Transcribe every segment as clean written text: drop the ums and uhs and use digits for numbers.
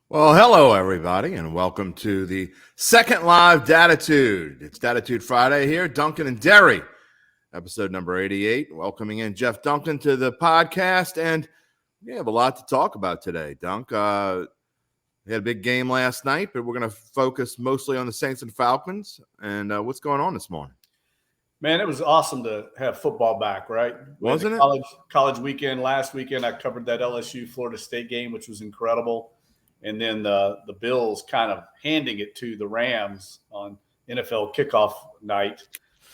Well, hello, everybody, and welcome to the second live Dattitude. It's Dattitude Friday here. Duncan and Derry, episode number 88. Welcoming in Jeff Duncan to the podcast, and we have a lot to talk about today. Dunk, we had a big game last night, but we're going to focus mostly on the Saints and Falcons and what's going on this morning. Man, it was awesome to have football back, right? Wasn't it? College weekend, last weekend, I covered that LSU-Florida State game, which was incredible. And then the Bills kind of handing it to the Rams on NFL kickoff night.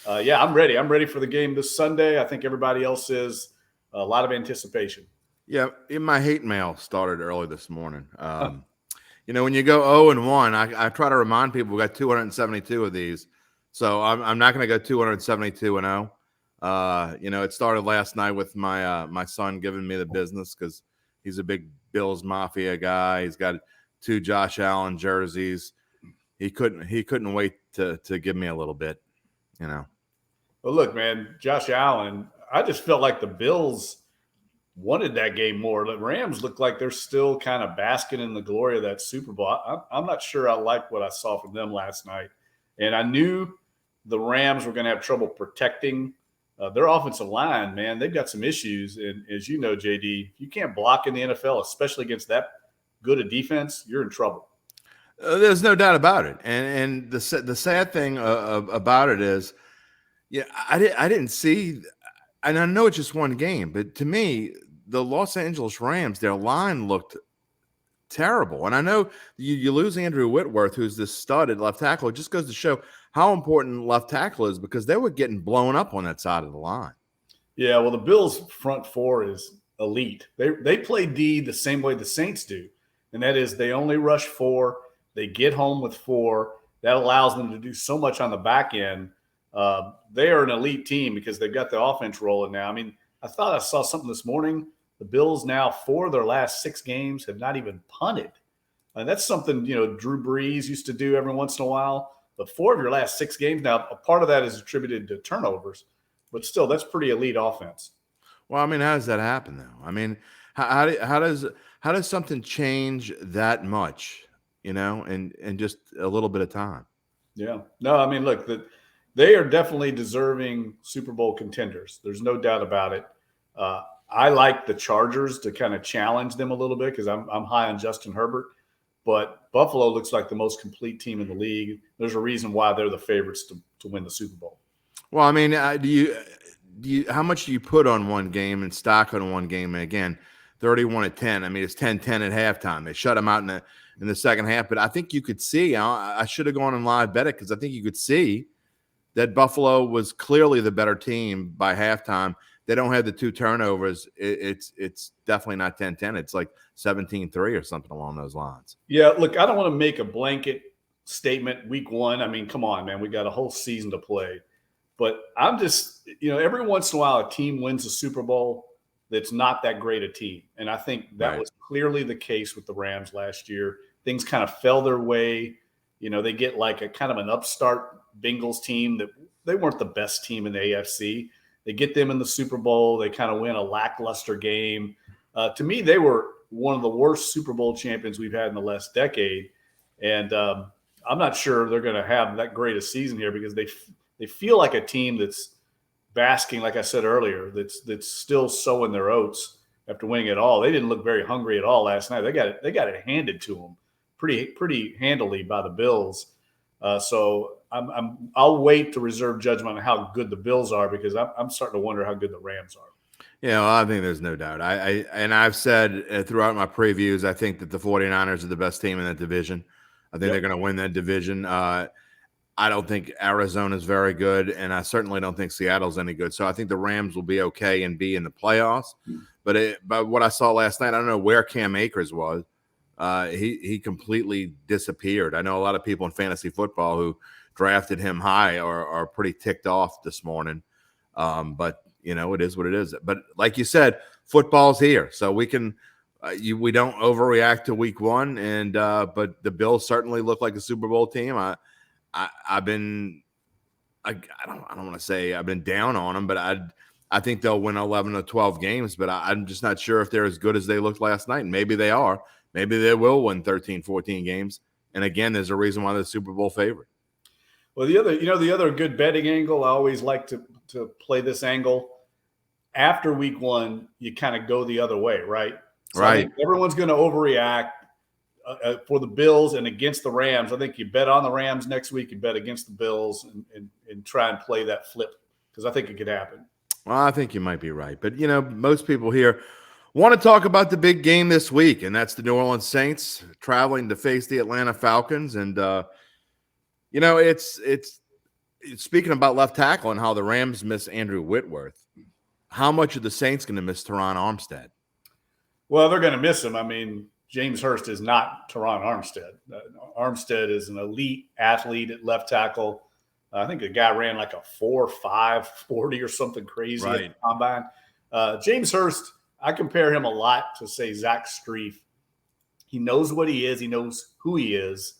I'm ready. I'm ready for the game this Sunday. I think everybody else is. A lot of anticipation. Yeah, my hate mail started early this morning. When you go 0-1, I try to remind people we got 272 of these. So I'm not going to go 272-0. It started last night with my son giving me the business because he's a big Bills Mafia guy. He's got 2 Josh Allen jerseys. He couldn't wait to give me a little bit, Well, look, man, Josh Allen, I just felt like the Bills wanted that game more. The Rams look like they're still kind of basking in the glory of that Super Bowl. I'm not sure I like what I saw from them last night. And I knew the Rams were going to have trouble protecting their offensive line, man. They've got some issues. And as you know, JD, if you can't block in the NFL, especially against that good a defense, you're in trouble. There's no doubt about it. And the sad thing about it is, I didn't see, and I know it's just one game, but to me, the Los Angeles Rams, their line looked terrible. And I know you lose Andrew Whitworth, who's this stud at left tackle. It just goes to show how important left tackle is because they were getting blown up on that side of the line. Yeah, well, the Bills' front four is elite. They play D the same way the Saints do, and that is they only rush 4. They get home with 4. That allows them to do so much on the back end. They are an elite team because they've got the offense rolling now. I mean, I thought I saw something this morning. The Bills now, 4 of their last 6 games, have not even punted. And that's something, Drew Brees used to do every once in a while. But 4 of your last 6 games now, a part of that is attributed to turnovers. But still, that's pretty elite offense. Well, I mean, how does that happen, though? I mean, how does something change that much, in just a little bit of time? Yeah. No, I mean, look, they are definitely deserving Super Bowl contenders. There's no doubt about it. I like the Chargers to kind of challenge them a little bit because I'm high on Justin Herbert. But Buffalo looks like the most complete team in the league. There's a reason why they're the favorites to win the Super Bowl. Well, I mean, how much do you put on one game and stock on one game? And again, 31-10. I mean, it's 10-10 at halftime. They shut them out in the second half. But I think you could see. I should have gone and live bet it because I think you could see that Buffalo was clearly the better team by halftime. They don't have the 2 turnovers. It's definitely not 10-10. It's like 17-3 or something along those lines. Yeah, look, I don't want to make a blanket statement week 1. I mean, come on, man. We got a whole season to play. But I'm just, every once in a while a team wins a Super Bowl that's not that great a team. And I think that was clearly the case with the Rams last year. Things kind of fell their way. They get like a kind of an upstart Bengals team that they weren't the best team in the AFC. They get them in the Super Bowl. They kind of win a lackluster game. To me, they were one of the worst Super Bowl champions we've had in the last decade. And I'm not sure they're going to have that great a season here because they feel like a team that's basking, like I said earlier, that's still sowing their oats after winning it all. They didn't look very hungry at all last night. They got it handed to them pretty handily by the Bills. So I'll wait to reserve judgment on how good the Bills are because I'm starting to wonder how good the Rams are. Yeah, well, I think there's no doubt. I've said throughout my previews, I think that the 49ers are the best team in that division. I think they're going to win that division. I don't think Arizona's very good, and I certainly don't think Seattle's any good. So I think the Rams will be okay and be in the playoffs. But what I saw last night, I don't know where Cam Akers was. He completely disappeared. I know a lot of people in fantasy football who drafted him high are pretty ticked off this morning. But it is what it is. But like you said, football's here, so we can we don't overreact to week 1. And but the Bills certainly look like a Super Bowl team. I don't want to say I've been down on them, but I think they'll win 11 or 12 games. But I'm just not sure if they're as good as they looked last night. And maybe they are. maybe they will win 13, 14 games. And again, there's a reason why they're the Super Bowl favorite. Well, the other good betting angle, I always like to play this angle. After week one, you kind of go the other way, right? So Right. I think everyone's going to overreact for the Bills and against the Rams. I think you bet on the Rams next week, you bet against the Bills and try and play that flip because I think it could happen. Well, I think you might be right. But, most people here want to talk about the big game this week, and that's the New Orleans Saints traveling to face the Atlanta Falcons. And, it's speaking about left tackle and how the Rams miss Andrew Whitworth. How much are the Saints going to miss Teron Armstead? Well, they're going to miss him. I mean, James Hurst is not Teron Armstead. Armstead is an elite athlete at left tackle. I think the guy ran like a 4.5 40 or something crazy at the combine. James Hurst, I compare him a lot to, say, Zach Strief. He knows what he is. He knows who he is.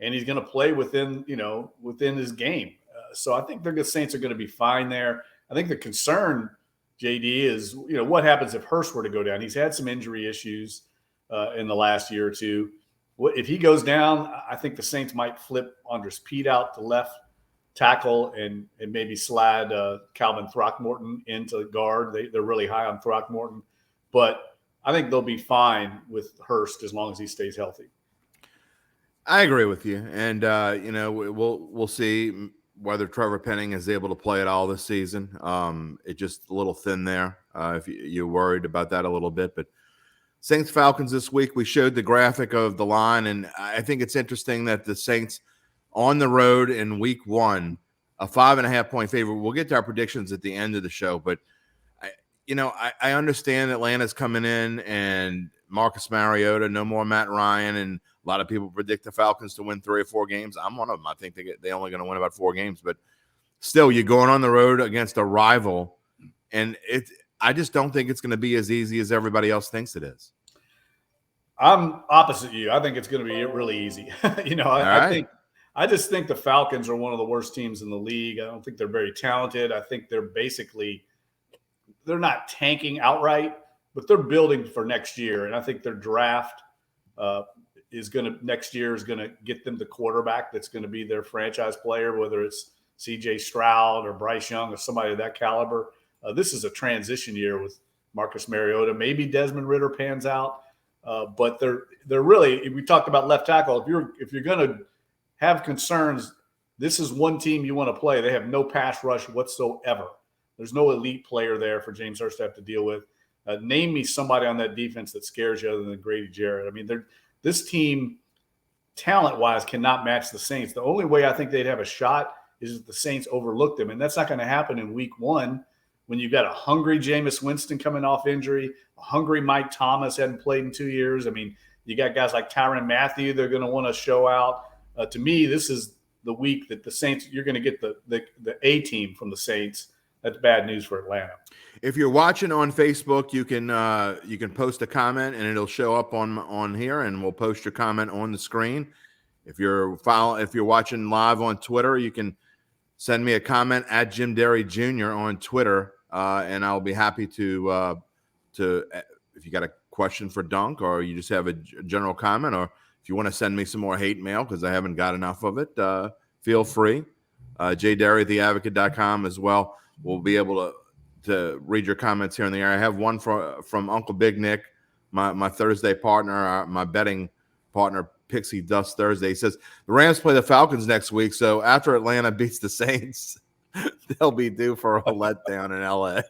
And he's going to play within his game. So I think the Saints are going to be fine there. I think the concern, JD, is, what happens if Hurst were to go down? He's had some injury issues in the last year or two. If he goes down, I think the Saints might flip Andres Pete out to left tackle and maybe slide Calvin Throckmorton into guard. They're really high on Throckmorton. But I think they'll be fine with Hurst as long as he stays healthy. I agree with you. And, we'll see whether Trevor Penning is able to play at all this season. It's just a little thin there if you're worried about that a little bit. But Saints Falcons this week, we showed the graphic of the line, and I think it's interesting that the Saints on the road in week one, a 5.5-point favorite. We'll get to our predictions at the end of the show, but I understand Atlanta's coming in and Marcus Mariota, no more Matt Ryan, and a lot of people predict the Falcons to win 3 or 4 games. I'm one of them. I think they're only going to win about 4 games, but still, you're going on the road against a rival, and I just don't think it's going to be as easy as everybody else thinks it is. I'm opposite you. I think it's going to be really easy. I just think the Falcons are one of the worst teams in the league. I don't think they're very talented. I think they're not tanking outright, but they're building for next year. And I think their draft next year is going to get them the quarterback that's going to be their franchise player, whether it's CJ Stroud or Bryce Young or somebody of that caliber. This is a transition year with Marcus Mariota. Maybe Desmond Ridder pans out, but they're really. We talked about left tackle. If you're going to have concerns, this is one team you want to play. They have no pass rush whatsoever. There's no elite player there for James Hurst to have to deal with. Name me somebody on that defense that scares you other than Grady Jarrett. I mean, this team, talent-wise, cannot match the Saints. The only way I think they'd have a shot is if the Saints overlook them, and that's not going to happen in week one when you've got a hungry Jameis Winston coming off injury, a hungry Mike Thomas hadn't played in 2 years. I mean, you got guys like Tyrann Mathieu they're going to want to show out. To me, this is the week that the Saints – you're going to get the A team from the Saints. That's bad news for Atlanta. If you're watching on Facebook, you can post a comment and it'll show up on here, and we'll post your comment on the screen. If you're watching live on Twitter, you can send me a comment at Jim Derry Jr. on Twitter, and I'll be happy to if you got a question for Dunk or you just have a general comment, or if you want to send me some more hate mail because I haven't got enough of it, feel free. jderry@theadvocate.com as well. We'll be able to read your comments here in the air. I have one from Uncle Big Nick, my Thursday partner, my betting partner, Pixie Dust Thursday. He says the Rams play the Falcons next week, so after Atlanta beats the Saints, they'll be due for a letdown in LA.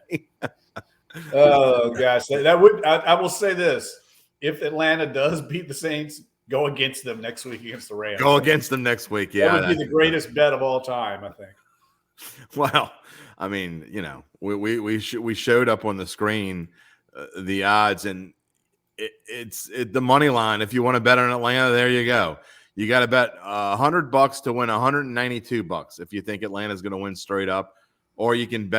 Oh gosh, that would. I will say this: if Atlanta does beat the Saints, go against them next week against the Rams. Go against them next week. Yeah, that would be the greatest bet of all time, I think. Well, I mean, we showed up on the screen the odds, and it's the money line. If you want to bet on Atlanta, there you go. You got to bet $100 to win $192 if you think Atlanta's going to win straight up, or you can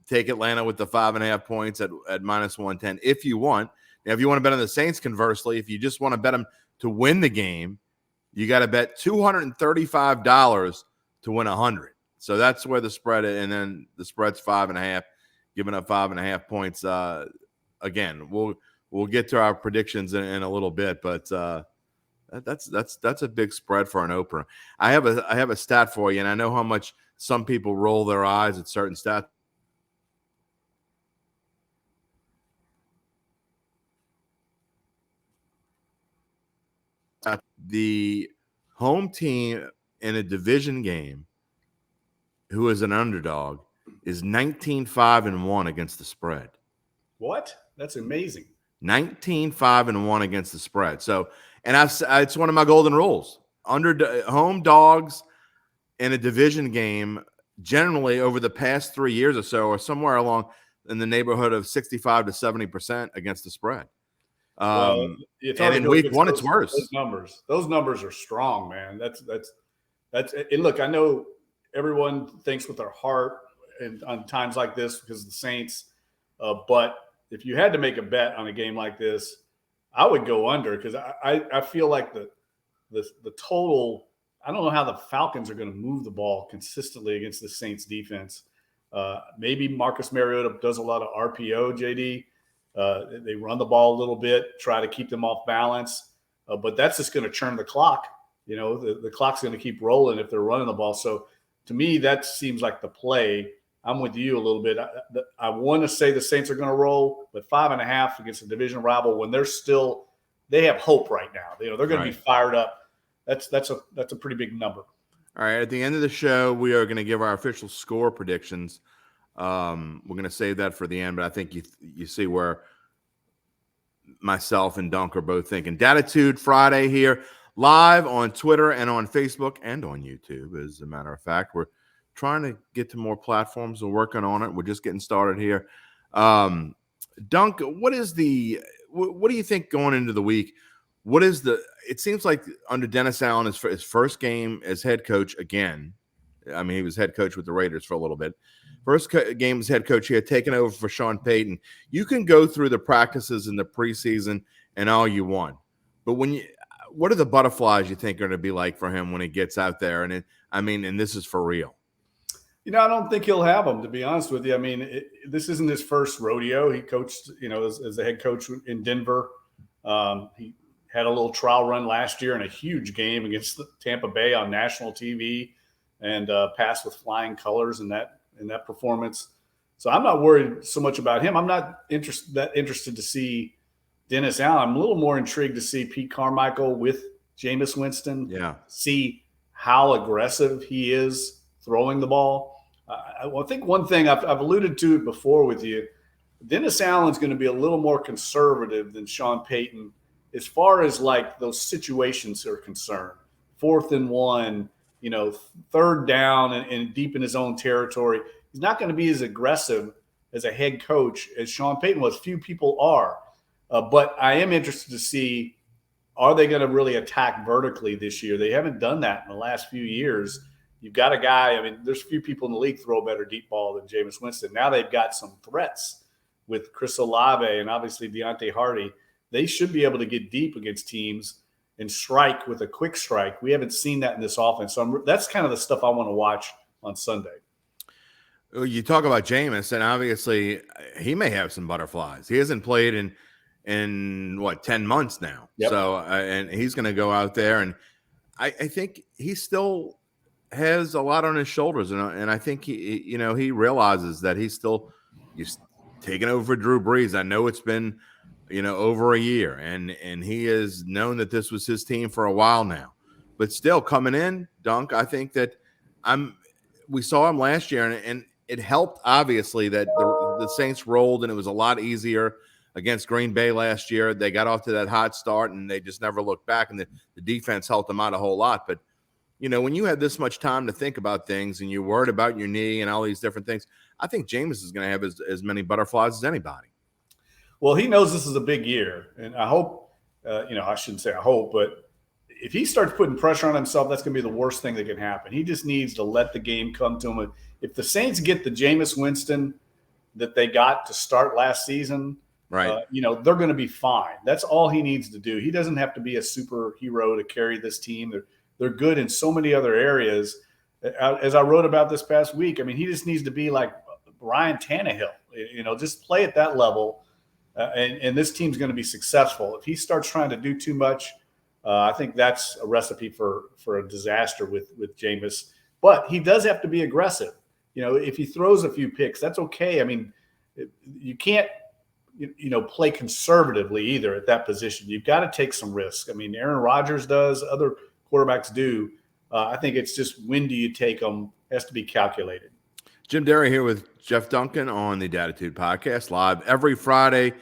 take Atlanta with the 5.5 points at -110 if you want. Now, if you want to bet on the Saints, conversely, if you just want to bet them to win the game, you got to bet $235 to win 100. So that's where the spread is, and then the spread's 5.5, giving up 5.5 points. Again, we'll we'll get to our predictions in a little bit, but that's a big spread for an opener. I have a stat for you, and I know how much some people roll their eyes at certain stats. The home team in a division game who is an underdog is 19-5-1 against the spread. What? That's amazing. 19-5-1 against the spread. So, and it's one of my golden rules. Home dogs in a division game, generally over the past 3 years or so, are somewhere along in the neighborhood of 65 to 70% against the spread. Well, it's and in week one, it's worse. Those numbers are strong, man. That's. And look, I know everyone thinks with their heart and on times like this because of the Saints, but if you had to make a bet on a game like this, I would go under because I feel like the total. I don't know how the Falcons are going to move the ball consistently against the Saints defense. Maybe Marcus Mariota does a lot of RPO, JD. They run the ball a little bit, try to keep them off balance, but that's just going to churn the clock. You know, the clock's going to keep rolling if they're running the ball. So to me, that seems like the play. I'm with you a little bit. I want to say the Saints are going to roll, but 5.5 against a division rival when they have hope right now. You know, they're going to be fired up. That's a pretty big number. All right. At the end of the show, we are going to give our official score predictions. We're going to save that for the end, but I think you see where myself and Dunk are both thinking. Dattitude Friday here, live on Twitter and on Facebook and on YouTube. As a matter of fact, we're trying to get to more platforms. We're working on it. We're just getting started here. Dunk, what do you think going into the week? It seems like under Dennis Allen, his first game as head coach again. I mean, he was head coach with the Raiders for a little bit. First game as head coach here, taking over for Sean Payton. You can go through the practices in the preseason and all you want, but what are the butterflies you think are going to be like for him when he gets out there? And this is for real. You know, I don't think he'll have them, to be honest with you. I mean, this isn't his first rodeo. He coached, as a head coach in Denver. He had a little trial run last year in a huge game against Tampa Bay on national TV and passed with flying colors in that performance. So I'm not worried so much about him. I'm not interested to see Dennis Allen. I'm a little more intrigued to see Pete Carmichael with Jameis Winston. Yeah. See how aggressive he is throwing the ball. I think one thing I've alluded to it before with you, Dennis Allen's going to be a little more conservative than Sean Payton as far as like those situations are concerned. 4th and 1, 3rd down and deep in his own territory. He's not going to be as aggressive as a head coach as Sean Payton was. Few people are. But I am interested to see, are they going to really attack vertically this year? They haven't done that in the last few years. You've got a guy, I mean, there's few people in the league throw a better deep ball than Jameis Winston. Now they've got some threats with Chris Olave and obviously Deontay Hardy. They should be able to get deep against teams and strike with a quick strike. We haven't seen that in this offense. So that's kind of the stuff I want to watch on Sunday. You talk about Jameis, and obviously he may have some butterflies. He hasn't played in 10 months now. Yep. So, and he's going to go out there, and I think he still has a lot on his shoulders. And I think he realizes that he's taking over for Drew Brees. I know it's been, over a year, and he has known that this was his team for a while now, but still coming in, Dunk, I think that we saw him last year, and it helped obviously that the Saints rolled, and it was a lot easier against Green Bay last year. They got off to that hot start, and they just never looked back, and the defense helped them out a whole lot. But when you have this much time to think about things and you're worried about your knee and all these different things, I think Jameis is going to have as many butterflies as anybody. Well, he knows this is a big year, and I hope, I shouldn't say I hope, but if he starts putting pressure on himself, that's going to be the worst thing that can happen. He just needs to let the game come to him. If the Saints get the Jameis Winston that they got to start last season, right? They're going to be fine. That's all he needs to do. He doesn't have to be a superhero to carry this team. They're good in so many other areas. As I wrote about this past week, I mean, he just needs to be like Ryan Tannehill, just play at that level. and this team's going to be successful. If he starts trying to do too much, I think that's a recipe for a disaster with Jameis. But he does have to be aggressive. If he throws a few picks, that's okay. I mean, you can't play conservatively either at that position. You've got to take some risks. I mean, Aaron Rodgers does, other quarterbacks do. I think it's just when do you take them has to be calculated. Jim Derry here with Jeff Duncan on the Dattitude podcast, live every Friday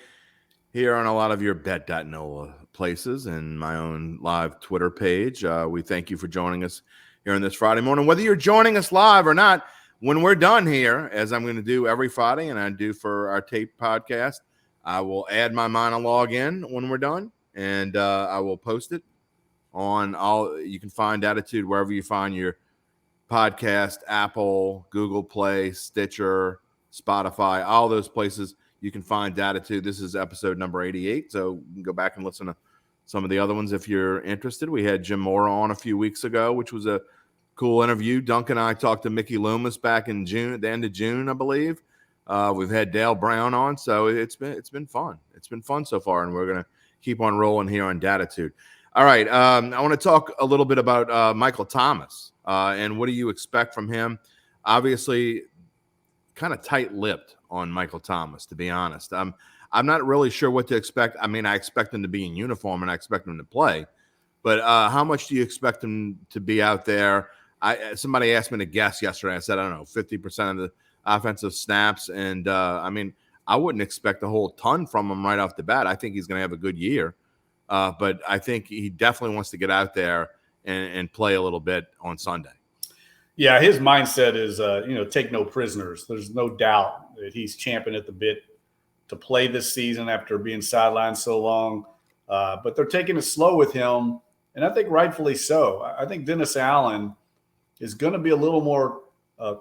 here on a lot of your bet.nola places and my own live Twitter page. We thank you for joining us here on this Friday morning. Whether you're joining us live or not, when we're done here, as I'm going to do every Friday and I do for our tape podcast, I will add my monologue in when we're done, and I will post it on all. You can find Dattitude wherever you find your podcast, Apple, Google Play, Stitcher, Spotify, all those places. You can find Dattitude. This is episode number 88, so you can go back and listen to some of the other ones if you're interested. We had Jim Mora on a few weeks ago, which was a cool interview. Duncan and I talked to Mickey Loomis back in June, at the end of June, I believe. We've had Dale Brown on, so it's been fun. It's been fun so far, and we're going to keep on rolling here on Dattitude. All right, I want to talk a little bit about Michael Thomas, and what do you expect from him? Obviously, kind of tight-lipped on Michael Thomas, to be honest. I'm not really sure what to expect. I mean, I expect him to be in uniform, and I expect him to play. But how much do you expect him to be out there? Somebody asked me to guess yesterday. I said, I don't know, 50% of the offensive snaps. And, I mean, I wouldn't expect a whole ton from him right off the bat. I think he's going to have a good year. But I think he definitely wants to get out there and play a little bit on Sunday. Yeah, his mindset is, take no prisoners. There's no doubt that he's champing at the bit to play this season after being sidelined so long. But they're taking it slow with him, and I think rightfully so. I think Dennis Allen is going to be a little more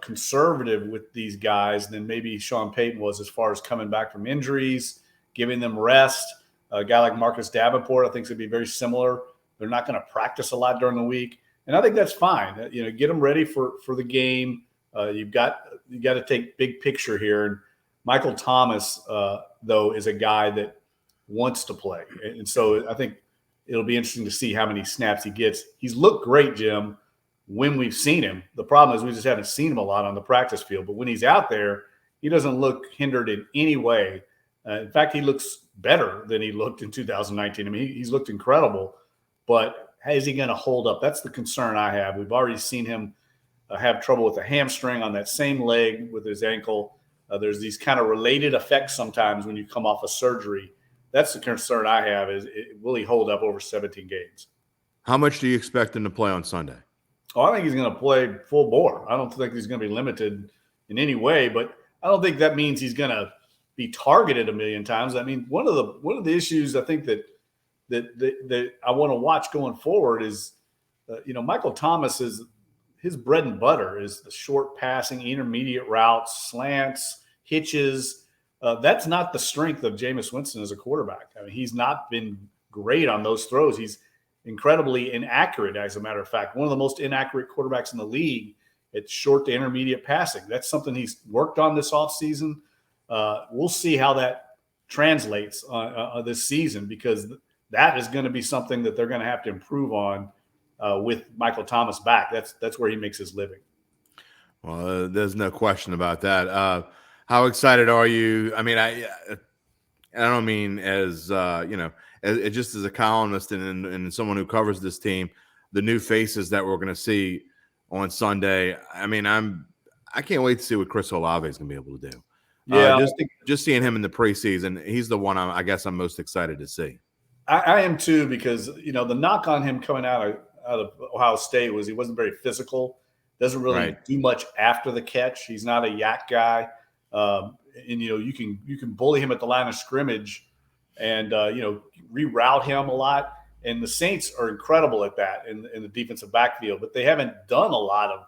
conservative with these guys than maybe Sean Payton was as far as coming back from injuries, giving them rest. A guy like Marcus Davenport, I think, is going to be very similar. They're not going to practice a lot during the week, and I think that's fine. Get them ready for the game. You got to take big picture here. And Michael Thomas, though, is a guy that wants to play, and so I think it'll be interesting to see how many snaps he gets. He's looked great, Jim, when we've seen him. The problem is we just haven't seen him a lot on the practice field. But when he's out there, he doesn't look hindered in any way. In fact, he looks better than he looked in 2019. I mean, he's looked incredible. But is he going to hold up? That's the concern I have. We've already seen him have trouble with a hamstring on that same leg with his ankle. There's these kind of related effects sometimes when you come off a surgery. That's the concern I have is will he hold up over 17 games? How much do you expect him to play on Sunday? Oh, I think he's going to play full bore. I don't think he's going to be limited in any way, but I don't think that means he's going to be targeted a million times. I mean, one of the issues I think that I want to watch going forward is, Michael Thomas is his bread and butter is the short passing, intermediate routes, slants, hitches. That's not the strength of Jameis Winston as a quarterback. I mean, he's not been great on those throws. He's incredibly inaccurate, as a matter of fact. One of the most inaccurate quarterbacks in the league at short to intermediate passing. That's something he's worked on this offseason. We'll see how that translates this season, because that is going to be something that they're going to have to improve on with Michael Thomas back. That's where he makes his living. Well, there's no question about that. How excited are you? I mean, I don't mean as just as a columnist and someone who covers this team, the new faces that we're going to see on Sunday. I mean, I can't wait to see what Chris Olave is going to be able to do. Yeah, just seeing him in the preseason, he's the one I guess I'm most excited to see. I am too, because the knock on him coming out of Ohio State was he wasn't very physical. Doesn't really do much after the catch. He's not a yak guy. And you can bully him at the line of scrimmage and reroute him a lot. And the Saints are incredible at that in the defensive backfield, but they haven't done a lot of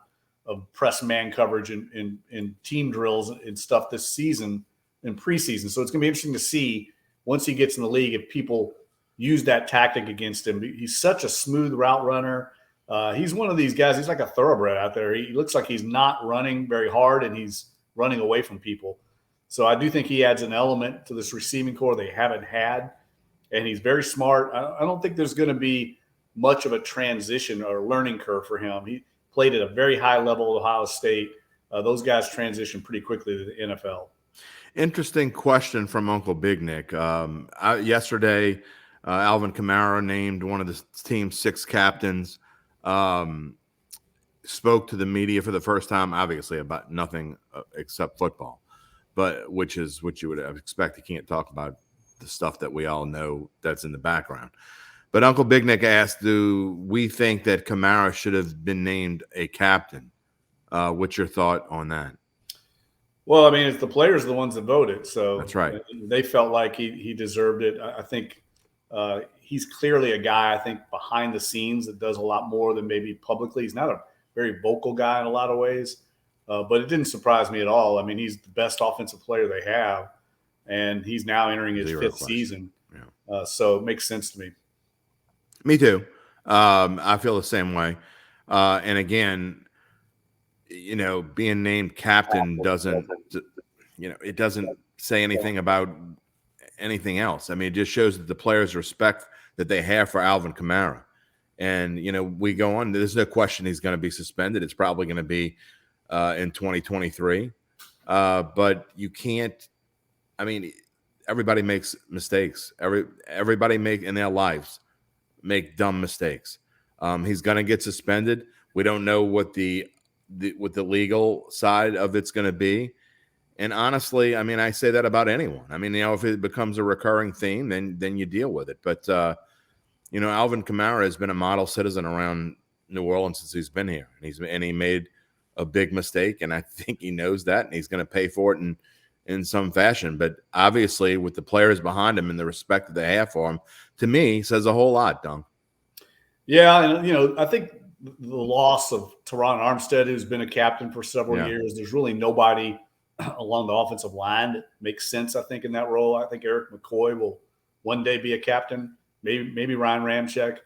press man coverage in team drills and stuff this season in preseason. So it's going to be interesting to see once he gets in the league if people use that tactic against him. He's such a smooth route runner. He's one of these guys. He's like a thoroughbred out there. He looks like he's not running very hard, and he's running away from people. So I do think he adds an element to this receiving core they haven't had, and he's very smart. I don't think there's going to be much of a transition or learning curve for him. He played at a very high level at Ohio State. Those guys transition pretty quickly to the NFL. Interesting question from Uncle Big Nick. Yesterday, Alvin Kamara, named one of the team's 6 captains, spoke to the media for the first time, obviously about nothing except football, but which is what you would expect. He can't talk about the stuff that we all know that's in the background. But Uncle Big Nick asked, do we think that Kamara should have been named a captain? What's your thought on that? Well, I mean, it's the players are the ones that voted, so That's right. They felt like he deserved it. I think he's clearly a guy, I think, behind the scenes that does a lot more than maybe publicly. He's not a very vocal guy in a lot of ways, but it didn't surprise me at all. I mean, he's the best offensive player they have, and he's now entering his 5th season. Yeah. So it makes sense to me. Me too. I feel the same way. And again, being named captain doesn't, it doesn't say anything about anything else. I mean, it just shows that the players respect that they have for Alvin Kamara. And, we go on. There's no question he's going to be suspended. It's probably going to be in 2023. But you can't, everybody makes mistakes. Everybody in their lives make dumb mistakes. He's going to get suspended. We don't know what the legal side of it's going to be. And honestly, I say that about anyone. If it becomes a recurring theme, then you deal with it. But, Alvin Kamara has been a model citizen around New Orleans since he's been here. And he made a big mistake, and I think he knows that, and he's going to pay for it in some fashion. But obviously, with the players behind him and the respect that they have for him, to me, says a whole lot, Dunk. Yeah, and, I think the loss of Teron Armstead, who's been a captain for several years, there's really nobody along the offensive line that makes sense, I think, in that role. I think Eric McCoy will one day be a captain, maybe Ryan Ramczyk.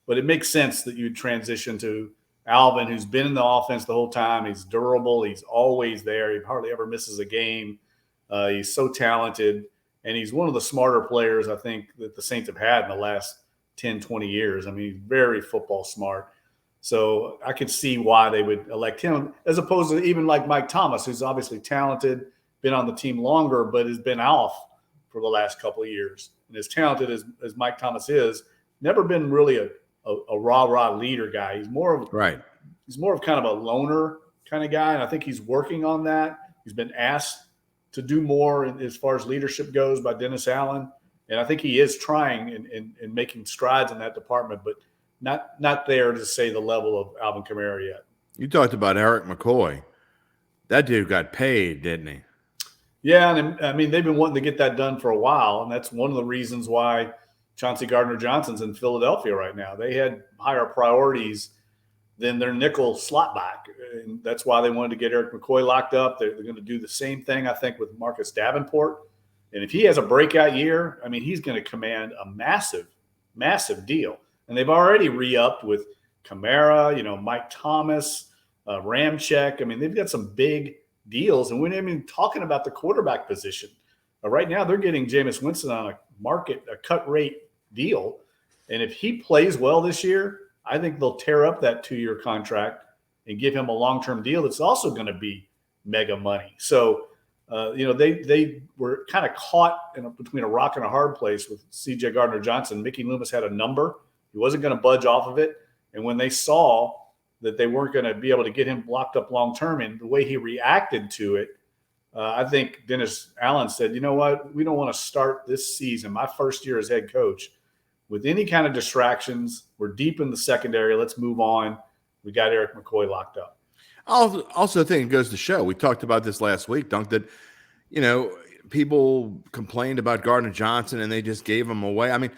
But it makes sense that you'd transition to Alvin, who's been in the offense the whole time. He's durable. He's always there. He hardly ever misses a game. He's so talented, and he's one of the smarter players, I think, that the Saints have had in the last 10, 20 years. He's very football smart. So I could see why they would elect him, as opposed to even like Mike Thomas, who's obviously talented, been on the team longer, but has been off for the last couple of years. And as talented as Mike Thomas is, never been really a rah-rah leader guy. He's more of kind of a loner kind of guy, and I think he's working on that. He's been asked to do more as far as leadership goes by Dennis Allen, and I think he is trying and making strides in that department, but not there to say the level of Alvin Kamara yet. You talked about Eric McCoy. That dude got paid, didn't he? Yeah, and they've been wanting to get that done for a while, and that's one of the reasons why Chauncey Gardner-Johnson's in Philadelphia right now. They had higher priorities than their nickel slot back, and that's why they wanted to get Eric McCoy locked up. They're going to do the same thing, I think, with Marcus Davenport. And if he has a breakout year, he's going to command a massive, massive deal. And they've already re-upped with Kamara, Mike Thomas, Ramczyk. They've got some big deals. And we're not even talking about the quarterback position. Right now, they're getting Jameis Winston on a cut rate deal. And if he plays well this year, I think they'll tear up that 2-year contract and give him a long-term deal that's also going to be mega money. So, they were kind of caught between a rock and a hard place with C.J. Gardner-Johnson. Mickey Loomis had a number. He wasn't going to budge off of it. And when they saw that they weren't going to be able to get him locked up long-term, and the way he reacted to it, I think Dennis Allen said, you know what, we don't want to start this season, my first year as head coach, with any kind of distractions. We're deep in the secondary. Let's move on. We got Eric McCoy locked up. I also think it goes to show, we talked about this last week, Dunk, that, people complained about Gardner-Johnson and they just gave him away.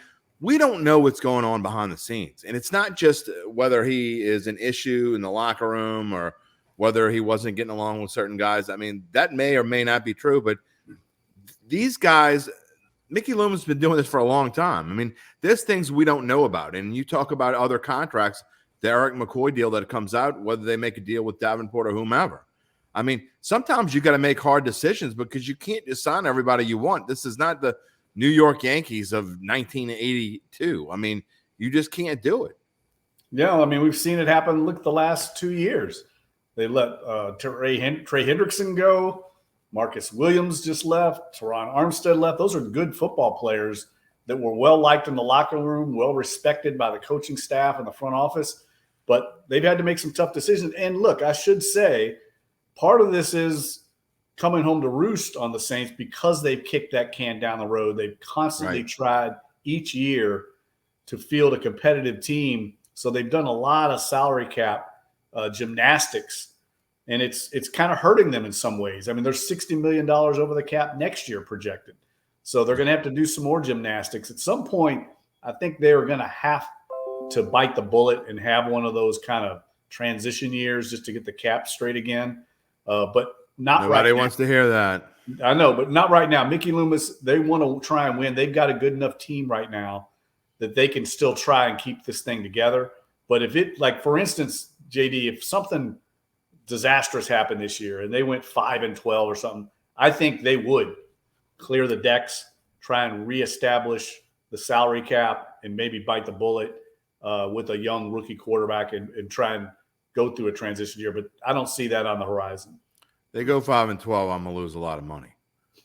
We don't know what's going on behind the scenes. And it's not just whether he is an issue in the locker room or whether he wasn't getting along with certain guys. That may or may not be true, but these guys, Mickey Loomis has been doing this for a long time. There's things we don't know about. And you talk about other contracts, the Eric McCoy deal that comes out, whether they make a deal with Davenport or whomever. I mean, sometimes you got to make hard decisions because you can't just sign everybody you want. This is not the New York Yankees of 1982. I mean, you just can't do it. Yeah, I mean, we've seen it happen. Look, the last 2 years, they let Trey Hendrickson go. Marcus Williams just left. Teron Armstead left. Those are good football players that were well liked in the locker room, well respected by the coaching staff and the front office. But they've had to make some tough decisions. And look, I should say, part of this is coming home to roost on the Saints because they've kicked that can down the road. They've constantly tried each year to field a competitive team. So they've done a lot of salary cap gymnastics, and it's kind of hurting them in some ways. I mean, there's $60 million over the cap next year projected. So they're going to have to do some more gymnastics. At some point, I think they are going to have to bite the bullet and have one of those kind of transition years just to get the cap straight again. But not right now. Nobody wants to hear that. I know, but not right now. Mickey Loomis, they want to try and win. They've got a good enough team right now that they can still try and keep this thing together. But if it, like, for instance, JD, if something disastrous happened this year and they went 5-12 or something, I think they would clear the decks, try and reestablish the salary cap, and maybe bite the bullet with a young rookie quarterback and try and go through a transition year. But I don't see that on the horizon. They go 5-12, I'm going to lose a lot of money.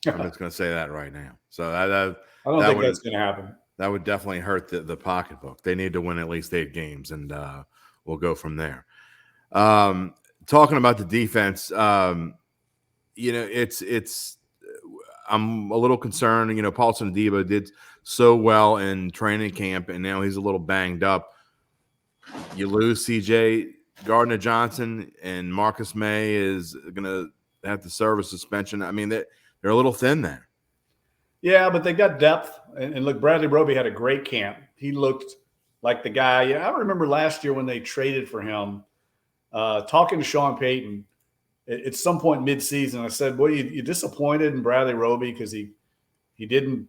I'm just going to say that right now. So I don't think that's going to happen. That would definitely hurt the pocketbook. They need to win at least 8 games, and we'll go from there. Talking about the defense, it's I'm a little concerned. Paulson Adebo did so well in training camp, and now he's a little banged up. You lose C.J. Gardner-Johnson, and Marcus May is going to have to serve a suspension. I mean, they're a little thin there. Yeah, but they got depth. And look, Bradley Roby had a great camp. He looked like the guy. I remember last year when they traded for him, talking to Sean Payton at some point mid-season. I said, "Boy, you disappointed in Bradley Roby because he didn't,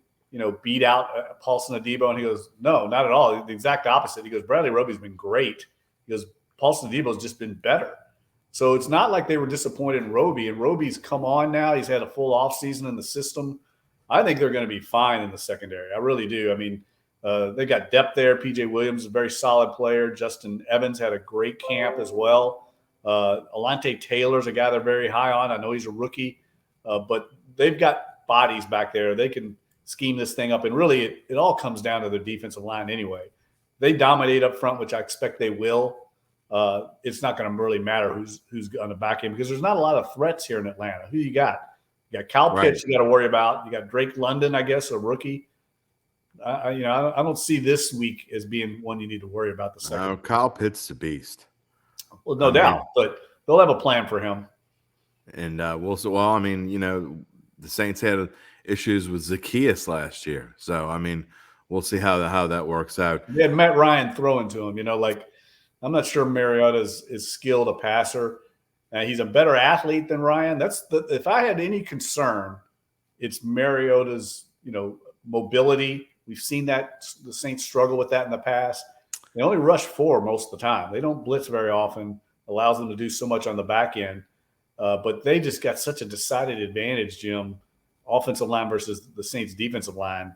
beat out Paulson Adebo?" And he goes, "No, not at all. The exact opposite." He goes, "Bradley Roby's been great." He goes, "Paulson Adebo's just been better." So it's not like they were disappointed in Roby. And Roby's come on now. He's had a full offseason in the system. I think they're going to be fine in the secondary. I really do. I mean, they got depth there. P.J. Williams is a very solid player. Justin Evans had a great camp as well. Alante Taylor's a guy they're very high on. I know he's a rookie, but they've got bodies back there. They can scheme this thing up. And really, it all comes down to their defensive line anyway. They dominate up front, which I expect they will. It's not going to really matter who's on the back end because there's not a lot of threats here in Atlanta. Who you got? You got Kyle Pitts you got to worry about. You got Drake London, I guess, a rookie. I don't see this week as being one you need to worry about the second. No, Kyle Pitts is a beast. Well, no doubt, but they'll have a plan for him. And the Saints had issues with Zacchaeus last year. So, we'll see how that works out. They had Matt Ryan throwing to him, I'm not sure Mariota is skilled a passer. He's a better athlete than Ryan. If I had any concern, it's Mariota's, mobility. We've seen that the Saints struggle with that in the past. They only rush 4 most of the time. They don't blitz very often, allows them to do so much on the back end. But they just got such a decided advantage, Jim, offensive line versus the Saints defensive line.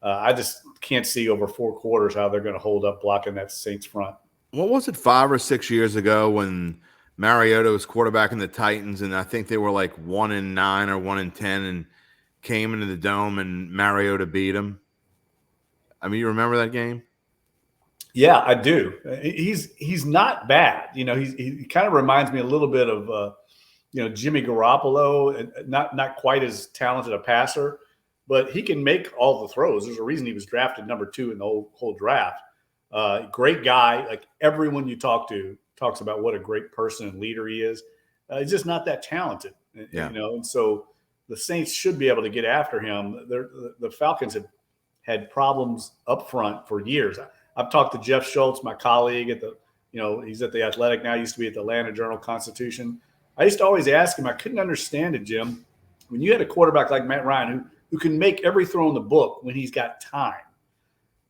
I just can't see over 4 quarters how they're going to hold up blocking that Saints front. What was it, 5 or 6 years ago when Mariota was quarterbacking the Titans, and I think they were like 1-9 or 1-10, and came into the Dome, and Mariota beat them? You remember that game? Yeah, I do. He's not bad. He kind of reminds me a little bit of Jimmy Garoppolo, not quite as talented a passer, but he can make all the throws. There's a reason he was drafted number 2 in the whole draft. Great guy. Like everyone you talk to talks about what a great person and leader he is. He's just not that talented, and so the Saints should be able to get after him. The Falcons have had problems up front for years. I've talked to Jeff Schultz, my colleague he's at the Athletic now, used to be at the Atlanta Journal-Constitution. I used to always ask him, I couldn't understand it, Jim. When you had a quarterback like Matt Ryan who can make every throw in the book when he's got time,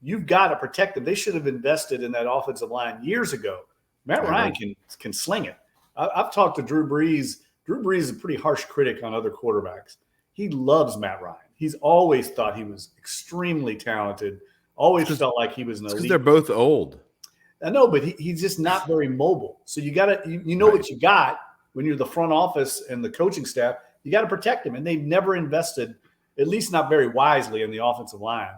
you've got to protect them. They should have invested in that offensive line years ago. Matt Ryan can sling it. I've talked to Drew Brees Drew Brees is a pretty harsh critic on other quarterbacks. He loves Matt Ryan. He's always thought he was extremely talented, always felt like he was an elite. Because they're both old. I know, but he's just not very mobile. So you got to, you know, right, what you got when you're the front office and the coaching staff. You got to protect him, and they've never invested, at least not very wisely, in the offensive line.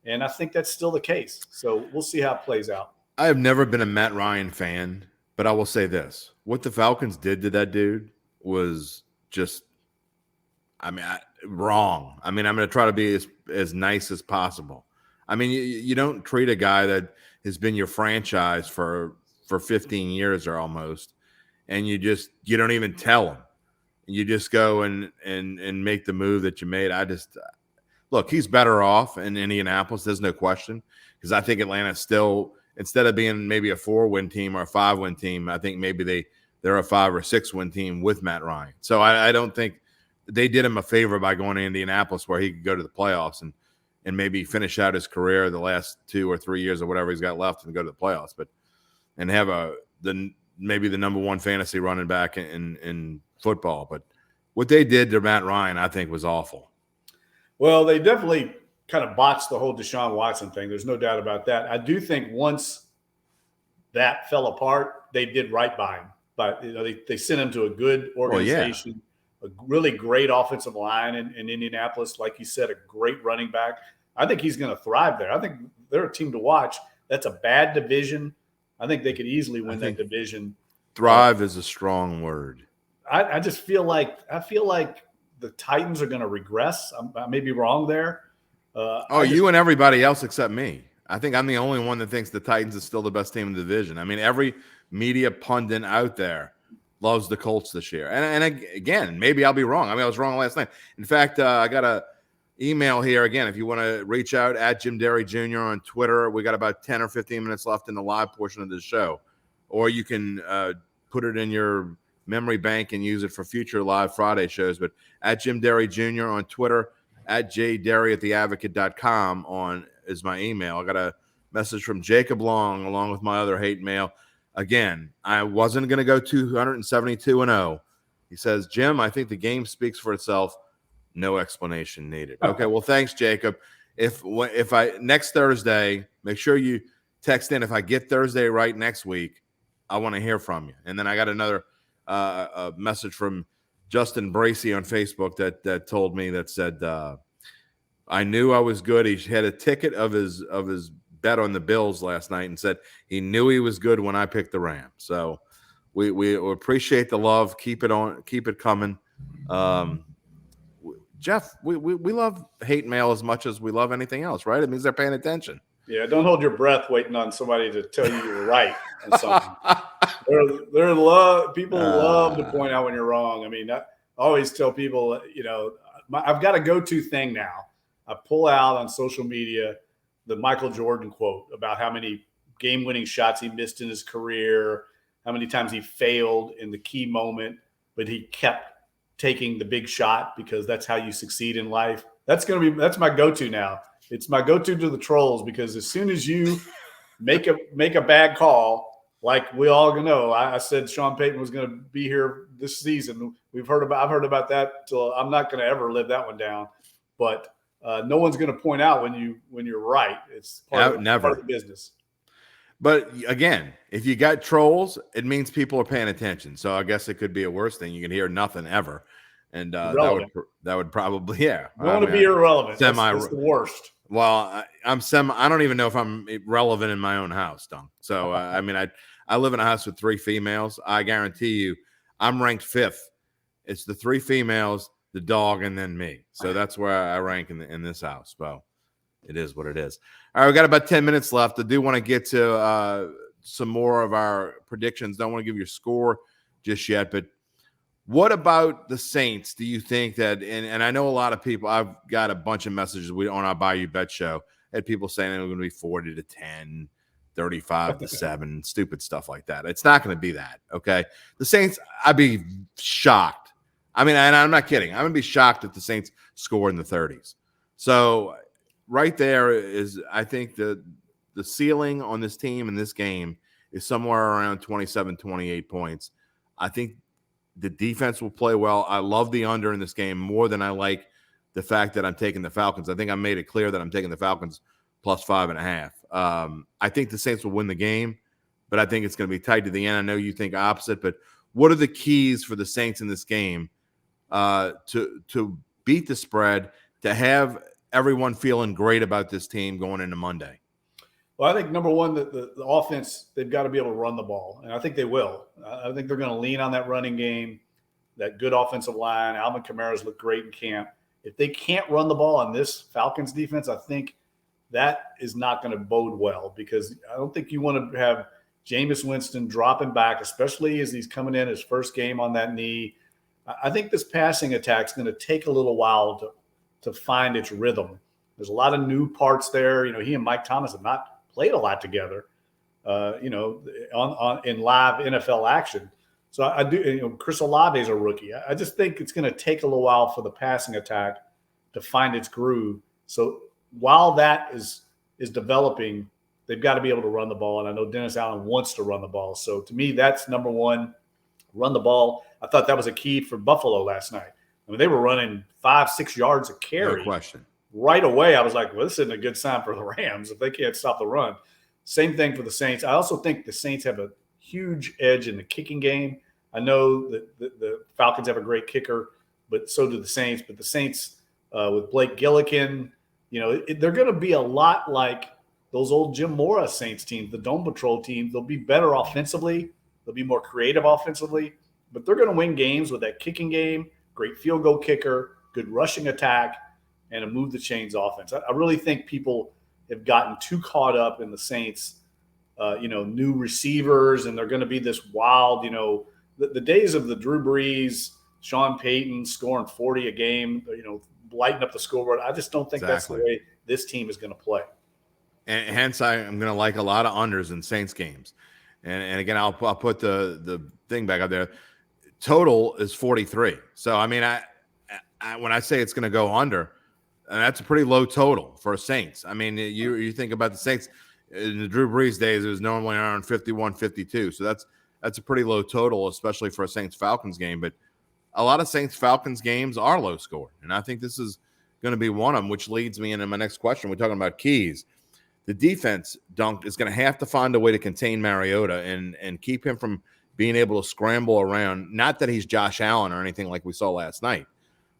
And I think that's still the case. So we'll see how it plays out. I have never been a Matt Ryan fan, but I will say this: what the Falcons did to that dude was just, wrong. I mean, I'm going to try to be as nice as possible. I mean, you don't treat a guy that has been your franchise for 15 years or almost, and you don't even tell him. You just go and make the move that you made. Look, he's better off in Indianapolis. There's no question, because I think Atlanta still, instead of being maybe a 4-win team or a 5-win team, I think maybe they're a 5 or 6-win team with Matt Ryan. So I don't think they did him a favor by going to Indianapolis, where he could go to the playoffs and maybe finish out his career the last 2 or 3 years or whatever he's got left and go to the playoffs, and have maybe the number one fantasy running back in football. But what they did to Matt Ryan, I think, was awful. Well, they definitely kind of botched the whole Deshaun Watson thing. There's no doubt about that. I do think once that fell apart, they did right by him. But they sent him to a good organization, a really great offensive line in Indianapolis. Like you said, a great running back. I think he's going to thrive there. I think they're a team to watch. That's a bad division. I think they could easily win that division. Thrive is a strong word. I just feel like the Titans are going to regress. I may be wrong there. You and everybody else except me. I think I'm the only one that thinks the Titans is still the best team in the division. I mean, every media pundit out there loves the Colts this year. And again, maybe I'll be wrong. I mean, I was wrong last night. In fact, I got a email here again. If you want to reach out at Jim Derry Jr. on Twitter, we got about 10 or 15 minutes left in the live portion of the show. Or you can put it in your memory bank and use it for future live Friday shows. But at Jim Derry Jr. on Twitter, at jderry@theadvocate.com is my email. I got a message from Jacob Long along with my other hate mail. Again, I wasn't going to go 272-0. He says, Jim, I think the game speaks for itself. No explanation needed. Okay, well, thanks, Jacob. If I next Thursday, make sure you text in. If I get Thursday right next week, I want to hear from you. And then I got another a message from Justin Bracey on Facebook that told me, that said, I knew I was good. He had a ticket of his bet on the Bills last night and said he knew he was good when I picked the Rams. So we appreciate the love. Keep it coming. Jeff, we love hate mail as much as we love anything else, right? It means they're paying attention. Yeah, don't hold your breath waiting on somebody to tell you you're right on something. People love to point out when you're wrong. I mean, I always tell people, I've got a go-to thing now. I pull out on social media the Michael Jordan quote about how many game-winning shots he missed in his career, how many times he failed in the key moment, but he kept taking the big shot because that's how you succeed in life. That's my go-to now. It's my go-to to the trolls, because as soon as you make a bad call, like we all know, I said Sean Payton was going to be here this season. I've heard about that till I'm not going to ever live that one down. But no one's going to point out when you're right. It's part of the business. But again, if you got trolls, it means people are paying attention. So I guess it could be a worse thing. You can hear nothing ever, and that would probably You want to be irrelevant. That's the worst. Well, I don't even know if I'm relevant in my own house, Dunk. So I live in a house with 3 females. I guarantee you, I'm ranked 5th. It's the 3 females, the dog, and then me. So that's where I rank in this house. Well, it is what it is. All right, we got about 10 minutes left. I do want to get to some more of our predictions. Don't want to give your score just yet, but what about the Saints? Do you think that, and I know a lot of people, I've got a bunch of messages on our Bayou Bet show, had people saying it was going to be 40-10, 35-7, stupid stuff like that. It's not going to be that, okay? The Saints, I'd be shocked. I mean, and I'm not kidding. I'm going to be shocked if the Saints score in the 30s. So right there is, I think, the ceiling on this team in this game is somewhere around 27, 28 points. I think the defense will play well. I love the under in this game more than I like the fact that I'm taking the Falcons. I think I made it clear that I'm taking the Falcons plus 5.5. I think the Saints will win the game, but I think it's going to be tight to the end. I know you think opposite, but what are the keys for the Saints in this game to beat the spread, to have everyone feeling great about this team going into Monday? Well, I think number one, the offense, they've got to be able to run the ball, and I think they will. I think they're going to lean on that running game, that good offensive line. Alvin Kamara's looked great in camp. If they can't run the ball on this Falcons defense, I think that is not going to bode well, because I don't think you want to have Jameis Winston dropping back, especially as he's coming in his first game on that knee. I think this passing attack is going to take a little while to find its rhythm. There's a lot of new parts there. He and Mike Thomas have not played a lot together, in live NFL action. So I do. Chris Olave is a rookie. I just think it's going to take a little while for the passing attack to find its groove. So while that is developing, they've got to be able to run the ball. And I know Dennis Allen wants to run the ball. So to me, that's number one, run the ball. I thought that was a key for Buffalo last night. I mean, they were running 5-6 yards a carry. No question. Right away, I was like, well, this isn't a good sign for the Rams if they can't stop the run. Same thing for the Saints. I also think the Saints have a huge edge in the kicking game. I know that the Falcons have a great kicker, but so do the Saints. But the Saints, with Blake Gillikin, they're going to be a lot like those old Jim Mora Saints teams, the Dome Patrol team. They'll be better offensively. They'll be more creative offensively. But they're going to win games with that kicking game, great field goal kicker, good rushing attack, and a move the chains offense. I really think people have gotten too caught up in the Saints, new receivers, and they're going to be this wild, the days of the Drew Brees, Sean Payton scoring 40 a game, lighting up the scoreboard. I just don't think that's the way this team is going to play. And hence I'm going to like a lot of unders in Saints games. And again, I'll put the thing back up there. Total is 43. So, I mean, I when I say it's going to go under, and that's a pretty low total for Saints. I mean, you think about the Saints in the Drew Brees days, it was normally around 51, 52. So that's a pretty low total, especially for a Saints-Falcons game. But a lot of Saints-Falcons games are low scoring, and I think this is going to be one of them, which leads me into my next question. We're talking about keys. The defense, Dunk, is going to have to find a way to contain Mariota and keep him from being able to scramble around. Not that he's Josh Allen or anything like we saw last night,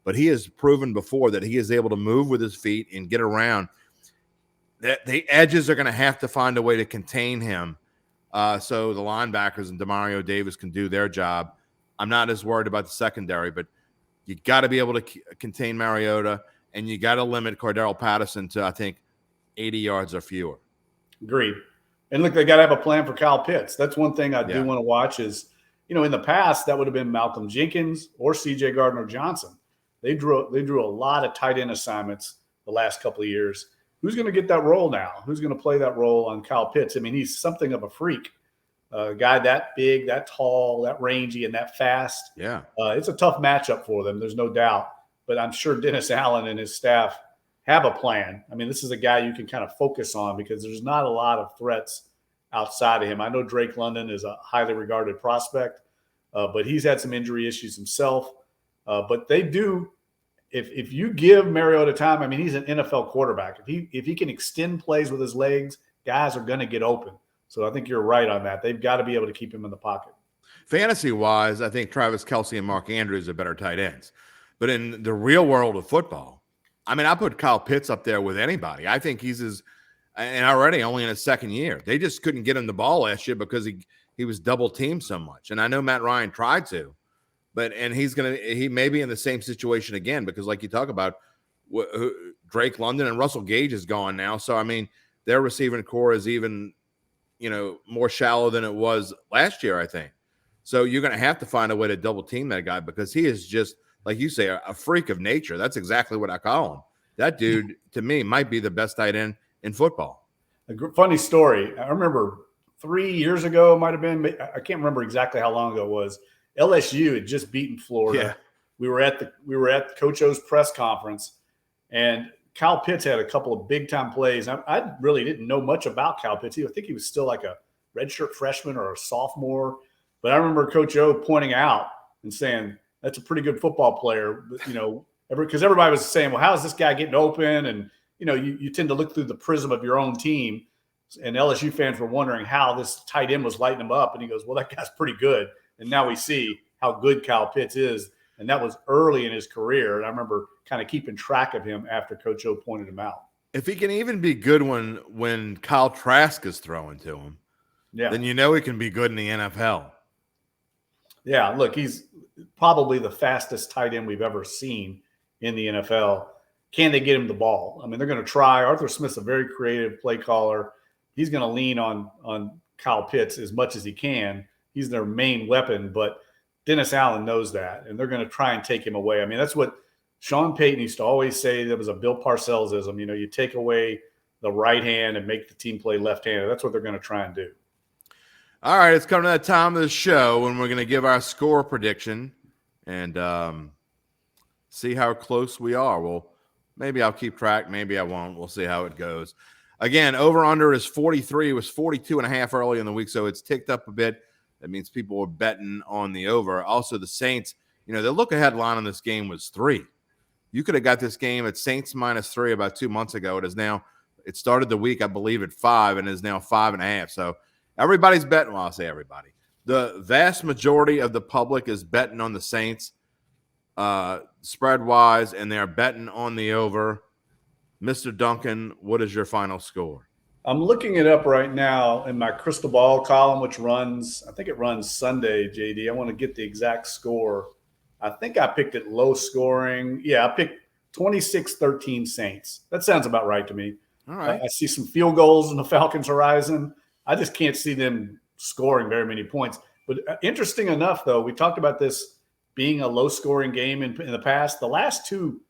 but he has proven before that he is able to move with his feet and get around. The edges are going to have to find a way to contain him so the linebackers and Demario Davis can do their job. I'm not as worried about the secondary, but you got to be able to contain Mariota, and you got to limit Cordero Patterson to, I think, 80 yards or fewer. Agreed. And look, they got to have a plan for Kyle Pitts. That's one thing I do want to watch is, in the past, that would have been Malcolm Jenkins or C.J. Gardner-Johnson. They drew a lot of tight end assignments the last couple of years. Who's going to get that role now? Who's going to play that role on Kyle Pitts? I mean, he's something of a freak. A guy that big, that tall, that rangy, and that fast. Yeah. It's a tough matchup for them. There's no doubt. But I'm sure Dennis Allen and his staff have a plan. I mean, this is a guy you can kind of focus on because there's not a lot of threats outside of him. I know Drake London is a highly regarded prospect, but he's had some injury issues himself. But they do, if you give Mariota time, I mean, he's an NFL quarterback. If he can extend plays with his legs, guys are going to get open. So I think you're right on that. They've got to be able to keep him in the pocket. Fantasy-wise, I think Travis Kelce and Mark Andrews are better tight ends. But in the real world of football, I mean, I put Kyle Pitts up there with anybody. I think he's and already only in his second year. They just couldn't get him the ball last year because he was double teamed so much. And I know Matt Ryan tried to. And he may be in the same situation again because, like you talk about, Drake London and Russell Gage is gone now. So, I mean, their receiving core is even, more shallow than it was last year, I think. So you're going to have to find a way to double team that guy because he is just, like you say, a freak of nature. That's exactly what I call him. That dude, to me, might be the best tight end in football. A funny story. I remember 3 years ago, it might have been, I can't remember exactly how long ago it was. LSU had just beaten Florida. Yeah. We were at Coach O's press conference, and Kyle Pitts had a couple of big time plays. I really didn't know much about Kyle Pitts. I think he was still like a redshirt freshman or a sophomore. But I remember Coach O pointing out and saying that's a pretty good football player. Because everybody was saying, well, how is this guy getting open? And, you tend to look through the prism of your own team. And LSU fans were wondering how this tight end was lighting him up. And he goes, well, that guy's pretty good. And now we see how good Kyle Pitts is. And that was early in his career. And I remember kind of keeping track of him after Coach O pointed him out. If he can even be good when Kyle Trask is throwing to him, then he can be good in the NFL. Yeah, look, he's probably the fastest tight end we've ever seen in the NFL. Can they get him the ball? I mean, they're going to try. Arthur Smith's a very creative play caller. He's going to lean on Kyle Pitts as much as he can. He's their main weapon, but Dennis Allen knows that, and they're going to try and take him away. I mean, that's what Sean Payton used to always say. There was a Bill Parcells-ism. You take away the right hand and make the team play left-handed. That's what they're going to try and do. All right, it's coming to that time of the show when we're going to give our score prediction and see how close we are. Well, maybe I'll keep track. Maybe I won't. We'll see how it goes. Again, over-under is 43. It was 42.5 early in the week, so it's ticked up a bit. That means people were betting on the over. Also, the Saints, the look-ahead line on this game was 3. You could have got this game at Saints -3 about 2 months ago. It started the week, I believe, at 5 and is now 5.5. So everybody's betting. Well, I'll say everybody. The vast majority of the public is betting on the Saints spread-wise, and they're betting on the over. Mr. Duncan, what is your final score? I'm looking it up right now in my crystal ball column, which I think it runs Sunday, JD. I want to get the exact score. I think I picked it low scoring. Yeah, I picked 26-13 Saints. That sounds about right to me. All right. I see some field goals in the Falcons' horizon. I just can't see them scoring very many points. But interesting enough, though, we talked about this being a low-scoring game in the past. The last two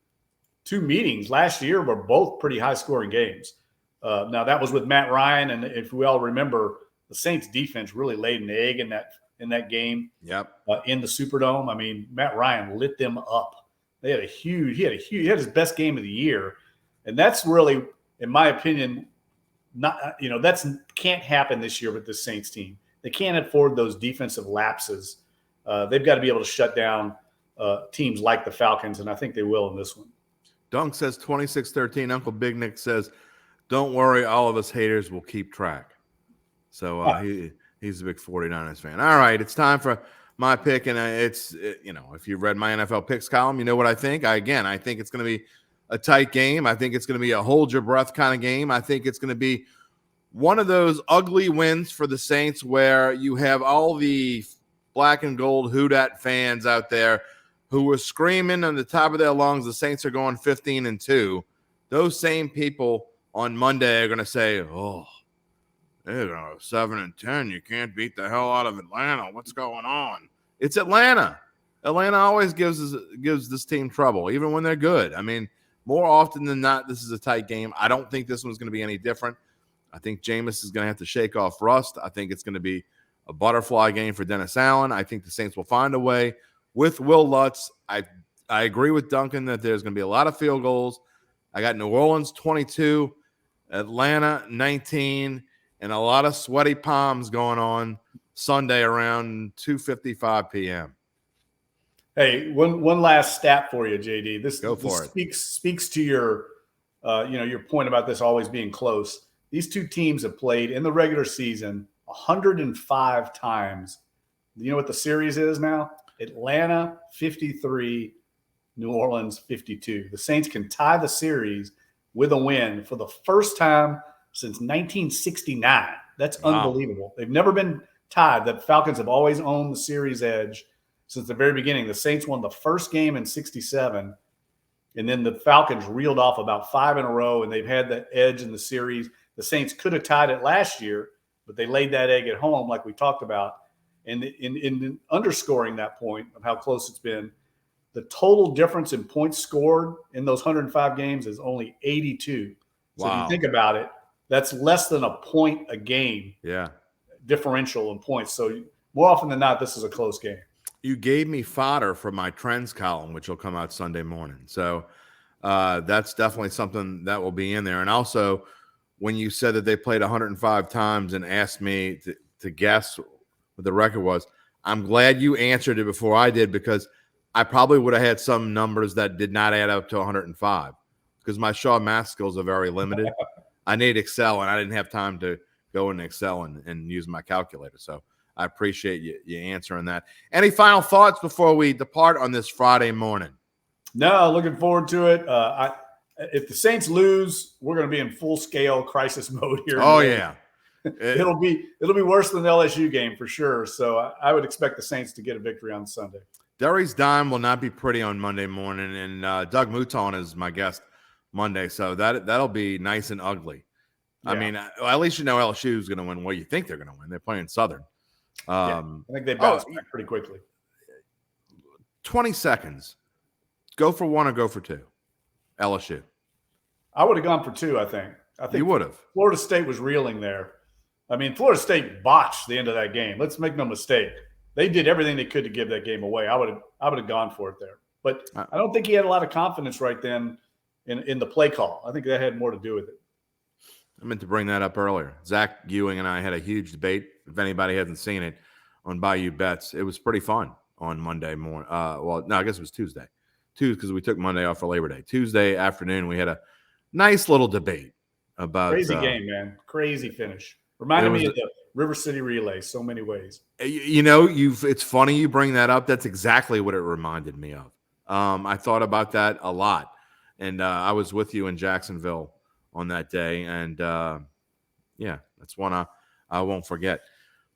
meetings last year were both pretty high-scoring games. Now, that was with Matt Ryan, and if we all remember, the Saints' defense really laid an egg in that game. Yep. In the Superdome. I mean, Matt Ryan lit them up. He had his best game of the year, and that's really, in my opinion, that's can't happen this year with this Saints team. They can't afford those defensive lapses. They've got to be able to shut down teams like the Falcons, and I think they will in this one. Dunk says 26-13. Uncle Big Nick says, don't worry, all of us haters will keep track. So he's a big 49ers fan. All right, it's time for my pick, and if you've read my NFL picks column, you know what I think. I think it's going to be a tight game. I think it's going to be a hold your breath kind of game. I think it's going to be one of those ugly wins for the Saints where you have all the black and gold Houdat fans out there who were screaming on the top of their lungs, the Saints are going 15-2. Those same people on Monday are going to say, oh, they're going 7-10. You can't beat the hell out of Atlanta. What's going on? It's Atlanta. Atlanta always gives this team trouble, even when they're good. I mean, more often than not, this is a tight game. I don't think this one's going to be any different. I think Jameis is going to have to shake off rust. I think it's going to be a butterfly game for Dennis Allen. I think the Saints will find a way. With Will Lutz, I agree with Duncan that there's going to be a lot of field goals. I got New Orleans 22, Atlanta 19, and a lot of sweaty palms going on Sunday around 2:55 p.m. Hey, one last stat for you, JD. This speaks to your your point about this always being close. These two teams have played in the regular season 105 times. You know what the series is now? Atlanta 53, New Orleans 52. The Saints can tie the series with a win for the first time since 1969. That's unbelievable. They've never been tied. The Falcons have always owned the series edge since the very beginning. The Saints won the first game in 67, and then the Falcons reeled off about 5 in a row, and they've had the edge in the series. The Saints could have tied it last year, but they laid that egg at home like we talked about. And in underscoring that point of how close it's been, the total difference in points scored in those 105 games is only 82. So if you think about it, that's less than a point a game differential in points. So more often than not, this is a close game. You gave me fodder for my trends column, which will come out Sunday morning. So that's definitely something that will be in there. And also, when you said that they played 105 times and asked me to guess what the record was, I'm glad you answered it before I did, because I probably would have had some numbers that did not add up to 105 because my Shaw math skills are very limited. I need Excel, and I didn't have time to go into Excel and use my calculator. So I appreciate you answering that. Any final thoughts before we depart on this Friday morning? No, looking forward to it. If the Saints lose, we're going to be in full-scale crisis mode here. Oh, yeah. It'll be worse than the LSU game for sure. So I would expect the Saints to get a victory on Sunday. Derry's dime will not be pretty on Monday morning, and Doug Mouton is my guest Monday, so that'll be nice and ugly. Yeah. I mean, at least you know LSU is going to win. Well, you think they're going to win. They're playing Southern. I think they bounce back pretty quickly. 20 seconds. Go for one or go for two. LSU. I would have gone for two, I think. You would have. Florida State was reeling there. I mean, Florida State botched the end of that game. Let's make no mistake. They did everything they could to give that game away. I would have gone for it there. But I don't think he had a lot of confidence right then in the play call. I think that had more to do with it. I meant to bring that up earlier. Zach Ewing and I had a huge debate, if anybody hasn't seen it, on Bayou Bets. It was pretty fun on Monday morning. Well, no, I guess it was Tuesday. Because we took Monday off for Labor Day. Tuesday afternoon, we had a nice little debate about crazy game, man. Crazy finish. Reminded me of the River City Relay so many ways. You know, it's funny you bring that up. That's exactly what it reminded me of. I thought about that a lot. And I was with you in Jacksonville on that day. And, that's one I won't forget.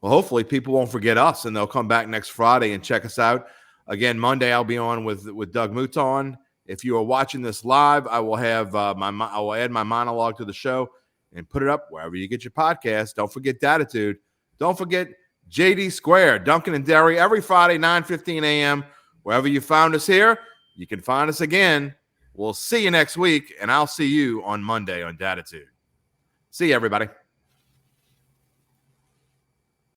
Well, hopefully people won't forget us, and they'll come back next Friday and check us out. Again, Monday I'll be on with Doug Mouton. If you are watching this live, I will have I will add my monologue to the show and put it up wherever you get your podcast. Don't forget Dattitude. Don't forget JD Square, Duncan and Derry, every Friday, 9:15 a.m. Wherever you found us here, you can find us again. We'll see you next week, and I'll see you on Monday on Dattitude. See you, everybody.